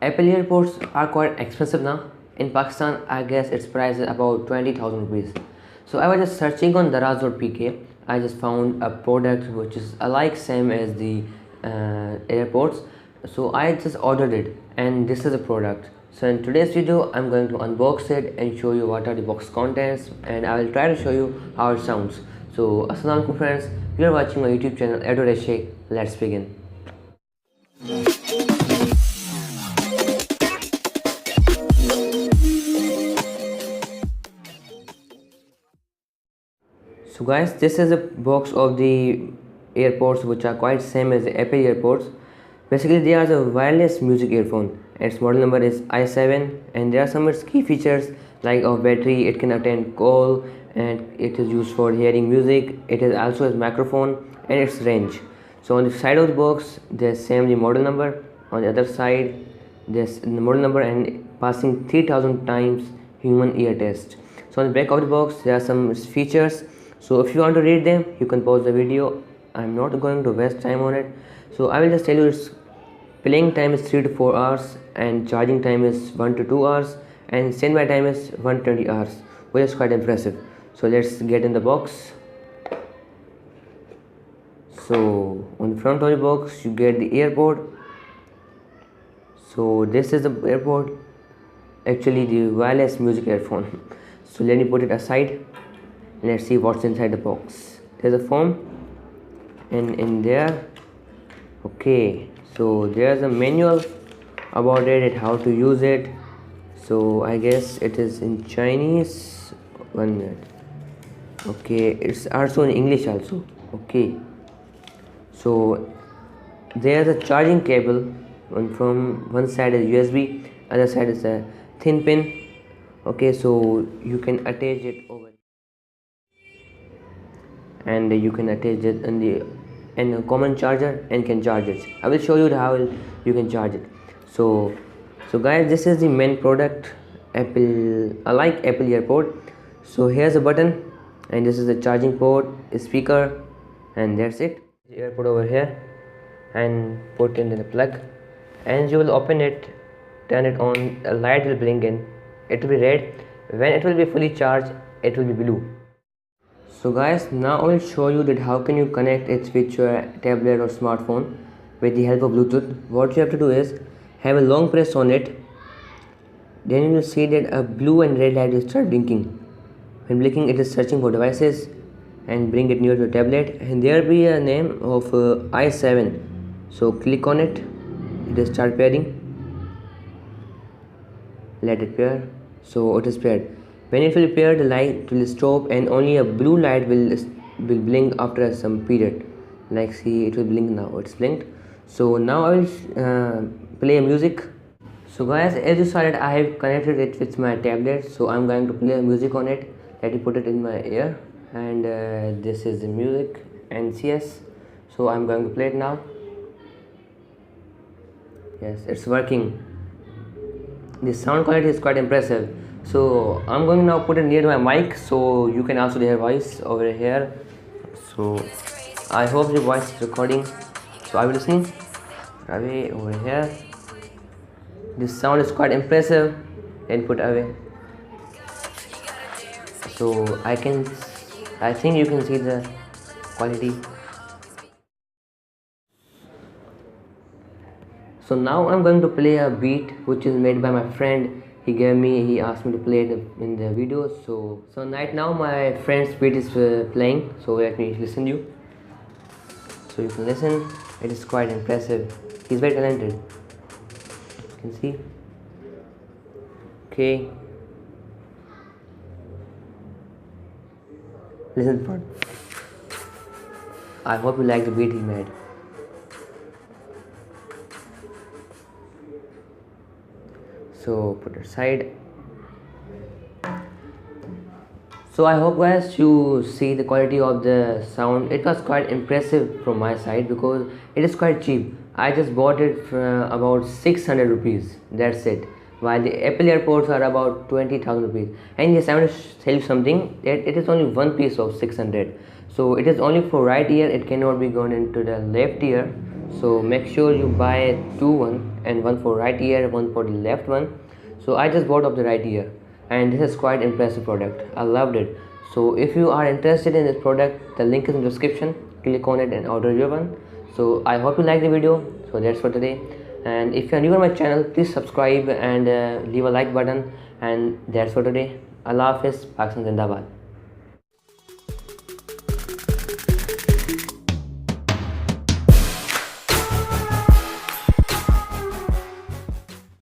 Apple Airpods are quite expensive now. In Pakistan, I guess its price is about 20,000 rupees. So I was just searching on daraz.pk. I just found a product which is alike same as the AirPods. So I just ordered it, and this is a product. So in today's video, I'm going to unbox it and show you what are the box contents, and I will try to show you how it sounds. So assalamu alaikum friends, you are watching my YouTube channel A.A Shaikh. Let's begin. So guys, this is a box of the AirPods which are quite same as the Apple AirPods. Basically they are the wireless music earphone. Its model number is i7, and there are some its key features like of battery. It can attend call and it is used for hearing music. It is also a microphone and its range. So on the side of the box there's same the model number. On the other side there's the model number and passing 3000 times human ear test. So on the back of the box there are some features. So if you want to read them, you can pause the video. I'm not going to waste time on it. So I will just tell you its playing time is 3 to 4 hours, and charging time is 1 to 2 hours, and standby time is 120 hours, which is quite impressive. So let's get in the box. So on the front of the box you get the AirPod. So this is the AirPod, actually the wireless music earphone. So let me put it aside. Let's see what's inside the box. There's a foam, and in there, okay, so there's a manual about it, how to use it. So I guess it is in Chinese. 1 minute. Okay, it's also in English also. Okay, so there's a charging cable, and from one side is USB, other side is a thin pin. Okay, so you can attach it over, and you can attach it in a common charger and can charge it. I will show you how you can charge it. So guys, this is the main product, like Apple AirPod. So here's a button, and this is the charging port, a speaker, and that's it. The AirPod over here, and put it in the plug, and you will open it, turn it on, a light will blink in, it will be red. When it will be fully charged, it will be blue. So guys, now I will show you that how can you connect it with your tablet or smartphone with the help of Bluetooth. What you have to do is have a long press on it, then you will see that a blue and red light will start blinking. When blinking, it is searching for devices and bring it near to your tablet, and there will be a name of i7. So click on it, it will start pairing. Let it pair. So it is paired. When it will pair, the light will stop, and only a blue light will blink after some period. Like see, it will blink now. It's blinked. So now I will play music. So guys, as you saw that I have connected it with my tablet, so I'm going to play music on it. Let me put it in my ear, and this is the music NCS. So I'm going to play it now. Yes, it's working. The sound quality is quite impressive. So I'm going to now put it near my mic, so you can also hear voice over here. So I hope the voice is recording. So I will listen away over here. This sound is quite impressive. And put away. So I think you can see the quality. So now I'm going to play a beat which is made by my friend. He asked me to play it in the video. So right now my friend's beat is playing. So let me listen you. So you can listen. It is quite impressive. He's very talented. You can see. Okay. Listen for it. I hope you like the beat he made. So put it aside. So I hope guys you see the quality of the sound. It was quite impressive from my side because it is quite cheap. I just bought it for about 600 rupees. That's it. While the Apple AirPods are about 20,000 rupees. And yes, I want to tell you something. It is only one piece of 600. So it is only for right ear. It cannot be gone into the left ear. So make sure you buy two one. and one for right ear, one for the left one. So I just bought of the right ear, and this is quite impressive product. I loved it. So if you are interested in this product, the link is in the description. Click on it and order your one. So I hope you like the video. So that's for today, and if you are new on my channel, please subscribe and leave a like button. And that's for today. Allah Hafiz. Pakistan Zindabad.